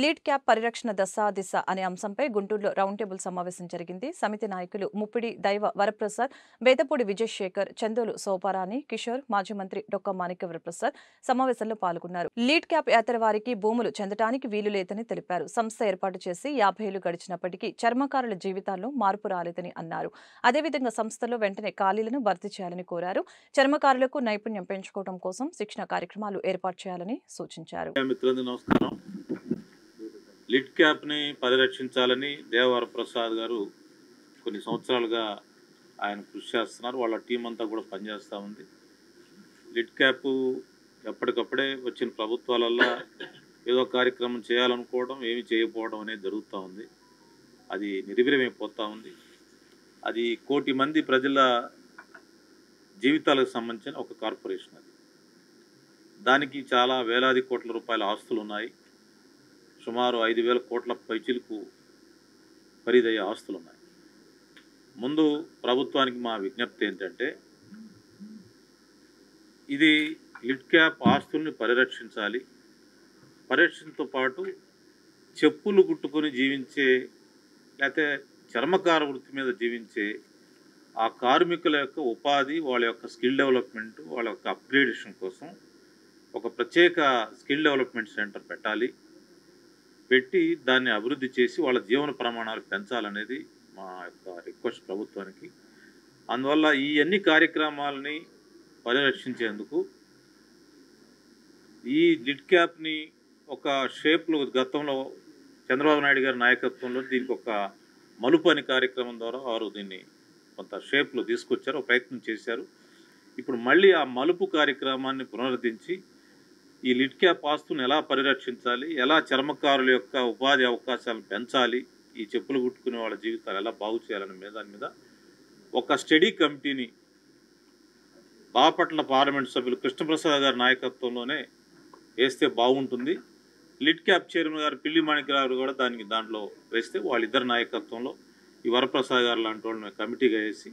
Lead cap పరిరక్షణ దిశ అనే అంశంపై గుంటూరులో రౌండ్ టేబుల్ సమావేశం జరిగింది. సమితి నాయకులు ముప్పిడి దైవ వరప్రసాద్, బేతపూడి విజయశేఖర్, చందోలు సోపారాణి, కిషోర్, మాజీ మంత్రి డొక్క మాణిక్య వరప్రసాద్ సమావేశంలో పాల్గొన్నారు. లీడ్ క్యాప్ ఏతర వారికి భూములు చెందటానికి వీలు లేదని తెలిపారు. సంస్థ ఏర్పాటు చేసి 50 ఏళ్లు గడిచినప్పటికీ చర్మకారుల జీవితాల్లో మార్పు రాలేదని అన్నారు. అదేవిధంగా సంస్థలో వెంటనే ఖాళీలను భర్తీ చేయాలని కోరారు. చర్మకారులకు నైపుణ్యం పెంచుకోవడం కోసం శిక్షణ కార్యక్రమాలు ఏర్పాటు చేయాలని సూచించారు. లిడ్ క్యాప్ని పరిరక్షించాలని దేవవరప్రసాద్ గారు కొన్ని సంవత్సరాలుగా ఆయన కృషి చేస్తున్నారు. వాళ్ళ టీం అంతా కూడా పనిచేస్తూ ఉంది. లిడ్ క్యాప్ ఎప్పటికప్పుడే వచ్చిన ప్రభుత్వాలల్లో ఏదో కార్యక్రమం చేయాలనుకోవడం, ఏమి చేయకపోవడం అనేది జరుగుతూ ఉంది. అది నిర్వీర్యమైపోతూ ఉంది. అది 1 కోటి మంది ప్రజల జీవితాలకు సంబంధించిన ఒక కార్పొరేషన్. అది దానికి చాలా వేలాది కోట్ల రూపాయల ఆస్తులు ఉన్నాయి. సుమారు 5,000 కోట్ల పైచిలకు ఖరీదయ్యే ఆస్తులు ఉన్నాయి. ముందు ప్రభుత్వానికి మా విజ్ఞప్తి ఏంటంటే, ఇది లిడ్ క్యాప్ ఆస్తుల్ని పరిరక్షించాలి. పరిరక్షణతో పాటు చెప్పులు కుట్టుకొని జీవించే, లేకపోతే చర్మకార వృత్తి మీద జీవించే ఆ కార్మికుల యొక్క ఉపాధి, వాళ్ళ యొక్క స్కిల్ డెవలప్మెంట్, వాళ్ళ యొక్క అప్గ్రేడేషన్ కోసం ఒక ప్రత్యేక స్కిల్ డెవలప్మెంట్ సెంటర్ పెట్టి దాన్ని అభివృద్ధి చేసి వాళ్ళ జీవన ప్రమాణాలు పెంచాలనేది మా యొక్క రిక్వెస్ట్ ప్రభుత్వానికి. అందువల్ల ఈ అన్ని కార్యక్రమాలని పరిరక్షించేందుకు ఈ లిడ్ క్యాప్ని ఒక షేప్లో గతంలో చంద్రబాబు నాయుడు గారి నాయకత్వంలో దీనికి ఒక మలుపు అనే కార్యక్రమం ద్వారా వారు దీన్ని కొంత షేప్లో తీసుకొచ్చారు, ఒక ప్రయత్నం చేశారు. ఇప్పుడు మళ్ళీ ఆ మలుపు కార్యక్రమాన్ని పునరుద్ధరించి ఈ లిడ్ క్యాప్ ఆస్తులను ఎలా పరిరక్షించాలి, ఎలా చర్మకారుల యొక్క ఉపాధి అవకాశాలను పెంచాలి, ఈ చెప్పులు కుట్టుకునే వాళ్ళ జీవితాలు ఎలా బాగు చేయాలనే దాని మీద ఒక స్టడీ కమిటీని బాపట్ల పార్లమెంట్ సభ్యులు కృష్ణప్రసాద్ గారి నాయకత్వంలోనే వేస్తే బాగుంటుంది. లిడ్ క్యాప్ చైర్మన్ గారు పిల్లి మాణిక్యరావు కూడా దాంట్లో వేస్తే వాళ్ళిద్దరి నాయకత్వంలో ఈ వరప్రసాద్ గారు లాంటి వాళ్ళని కమిటీగా వేసి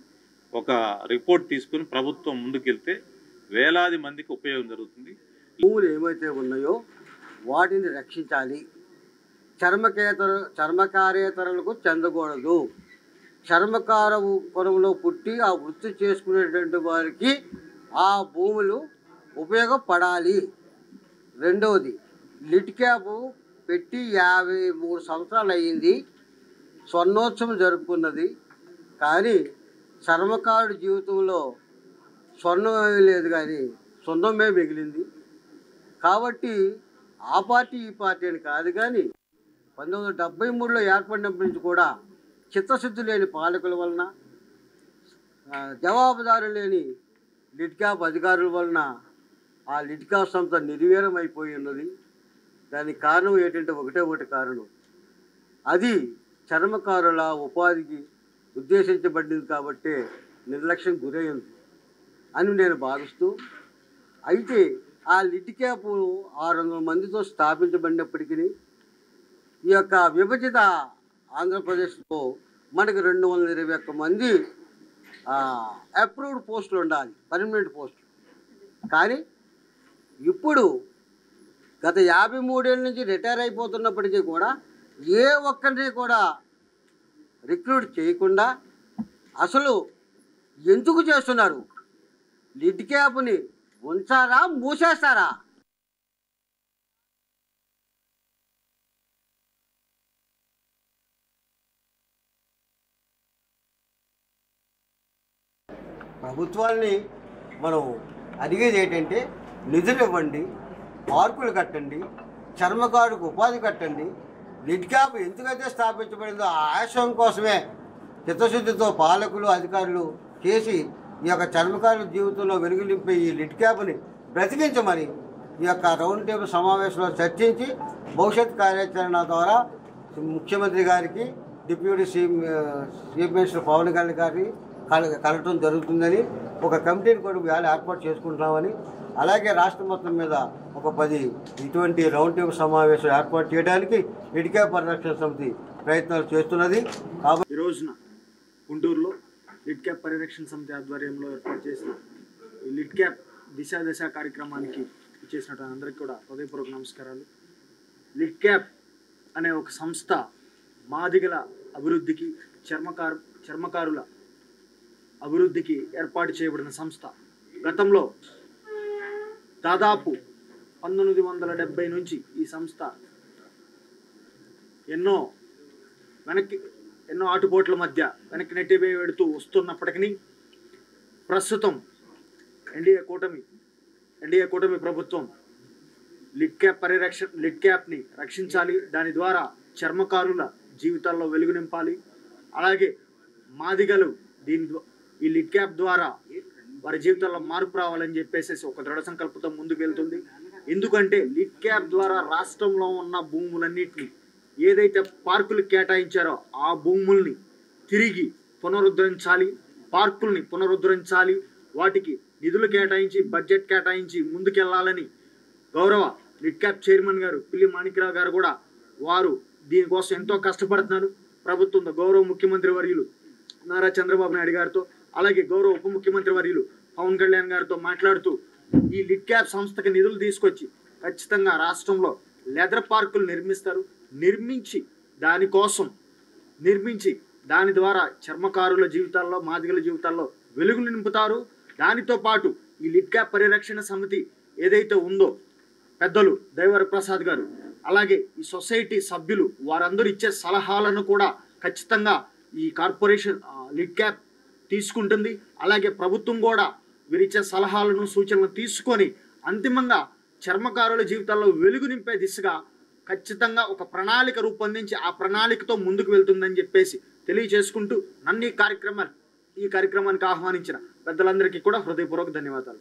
ఒక రిపోర్ట్ తీసుకుని ప్రభుత్వం ముందుకెళ్తే వేలాది మందికి ఉపయోగం జరుగుతుంది. భూములు ఏమైతే ఉన్నాయో వాటిని రక్షించాలి. చర్మకారేతరులకు చెందకూడదు. చర్మకార పొలంలో పుట్టి ఆ వృత్తి చేసుకునేటువంటి వారికి ఆ భూములు ఉపయోగపడాలి. రెండవది, లిడ్ క్యాప్ పెట్టి 53 సంవత్సరాలు అయ్యింది. స్వర్ణోత్సవం జరుపుకున్నది. కానీ చర్మకారుడి జీవితంలో స్వర్ణమే లేదు, కానీ సొంతమే మిగిలింది. కాబట్టి ఆ పార్టీ ఈ పార్టీ అని కాదు, కానీ 1973లో ఏర్పడినప్పటి నుంచి కూడా చిత్తశుద్ధి లేని పాలకుల వలన, జవాబుదారు లేని లిడ్ క్యాప్ అధికారుల వలన ఆ లిడ్ క్యాప్ సంస్థ నిర్వీర్యం అయిపోయి ఉన్నది. దానికి కారణం ఏంటంటే ఒకటే కారణం, అది చర్మకారుల ఉపాధికి ఉద్దేశించబడింది కాబట్టే నిర్లక్ష్యం గురైంది అని నేను భావిస్తూ, అయితే ఆ లిడ్ క్యాప్ 600 మందితో స్థాపించబడినప్పటికీ ఈ యొక్క విభజిత ఆంధ్రప్రదేశ్లో మనకు 221 మంది అప్రూవ్డ్ పోస్టులు ఉండాలి, పర్మనెంట్ పోస్టులు. కానీ ఇప్పుడు గత 53 ఏళ్ళ నుంచి రిటైర్ అయిపోతున్నప్పటికీ కూడా ఏ ఒక్కరిని కూడా రిక్రూట్ చేయకుండా అసలు ఎందుకు చేస్తున్నారు? లిడ్ క్యాప్ని ఉంచారా, మూసేస్తారా? ప్రభుత్వాన్ని మనం అడిగేది ఏంటంటే, నిధులు ఇవ్వండి, పార్కులు కట్టండి, చర్మకారుడికి ఉపాధి కట్టండి. లిడ్ క్యాప్ ఎందుకైతే స్థాపించబడిందో ఆ ఆశయం కోసమే చిత్తశుద్ధితో పాలకులు, అధికారులు చేసి ఈ యొక్క చర్మకారుల జీవితంలో వెలుగు నింపే ఈ లిడ్ క్యాప్ని బ్రతికించమని ఈ యొక్క రౌండ్ టేబుల్ సమావేశంలో చర్చించి భవిష్యత్ కార్యాచరణ ద్వారా ముఖ్యమంత్రి గారికి, deputy chief minister Pawan Kalyan గారికి కలగటం జరుగుతుందని, ఒక కమిటీని కూడా వేళ ఏర్పాటు చేసుకుంటున్నామని, అలాగే రాష్ట్రం మొత్తం మీద ఒక 10 ఇటువంటి రౌండ్ టేబుల్ సమావేశం ఏర్పాటు చేయడానికి లిడ్ క్యాప్ పరిరక్షణ సమితి ప్రయత్నాలు చేస్తున్నది. ఈ రోజున గుంటూరులో లిడ్ క్యాప్ పరిరక్షణ సమితి ఆధ్వర్యంలో ఏర్పాటు చేసిన ఈ లిడ్ క్యాప్ దిశ కార్యక్రమానికి చేసినటువంటి అందరికీ కూడా హృదయపూర్వక నమస్కారాలు. లిడ్ క్యాప్ అనే ఒక సంస్థ మాదిగల అభివృద్ధికి చర్మకారుల అభివృద్ధికి ఏర్పాటు చేయబడిన సంస్థ. గతంలో దాదాపు 1970 నుంచి ఈ సంస్థ ఎన్నో ఆటుపోట్ల మధ్య వెనక్కి నెట్టివేడుతూ వస్తున్నప్పటికీ ప్రస్తుతం ఎన్డీఏ కూటమి ప్రభుత్వం లిడ్ క్యాప్ని రక్షించాలి, దాని ద్వారా చర్మకారుల జీవితాల్లో వెలుగు నింపాలి, అలాగే మాదిగలు ఈ లిడ్ క్యాప్ ద్వారా వారి జీవితాల్లో మార్పు రావాలని చెప్పేసి ఒక దృఢ సంకల్పంతో ముందుకు వెళ్తుంది. ఎందుకంటే లిడ్ క్యాప్ ద్వారా రాష్ట్రంలో ఉన్న భూములన్నింటినీ ఏదైతే పార్కులు కేటాయించారో ఆ భూముల్ని తిరిగి పునరుద్ధరించాలి, పార్కుల్ని పునరుద్ధరించాలి, వాటికి నిధులు కేటాయించి బడ్జెట్ కేటాయించి ముందుకెళ్లాలని గౌరవ లిడ్ క్యాప్ చైర్మన్ గారు పిల్లి మాణిక్యరావు గారు కూడా వారు దీనికోసం ఎంతో కష్టపడుతున్నారు. ప్రభుత్వం గౌరవ ముఖ్యమంత్రి వర్యులు నారా చంద్రబాబు నాయుడు గారితో, అలాగే గౌరవ ఉప ముఖ్యమంత్రి వర్యులు పవన్ కళ్యాణ్ గారితో మాట్లాడుతూ ఈ లిడ్ క్యాప్ సంస్థకి నిధులు తీసుకొచ్చి ఖచ్చితంగా రాష్ట్రంలో లెదర్ పార్కులు నిర్మించి దాని ద్వారా చర్మకారుల జీవితాల్లో మాదిగల జీవితాల్లో వెలుగులు నింపుతారు. దానితో పాటు ఈ లిడ్ క్యాప్ పరిరక్షణ సమితి ఏదైతే ఉందో పెద్దలు దైవర ప్రసాద్ గారు, అలాగే ఈ సొసైటీ సభ్యులు వారందరూ ఇచ్చే సలహాలను కూడా ఖచ్చితంగా ఈ కార్పొరేషన్ లిడ్ క్యాప్ తీసుకుంటుంది. అలాగే ప్రభుత్వం కూడా వీరిచ్చే సలహాలను సూచనలను తీసుకొని అంతిమంగా చర్మకారుల జీవితాల్లో వెలుగు నింపే దిశగా ఖచ్చితంగా ఒక ప్రణాళిక రూపొందించి ఆ ప్రణాళికతో ముందుకు వెళ్తుందని చెప్పేసి తెలియజేసుకుంటూ నన్ను ఈ కార్యక్రమానికి ఆహ్వానించిన పెద్దలందరికీ కూడా హృదయపూర్వక ధన్యవాదాలు.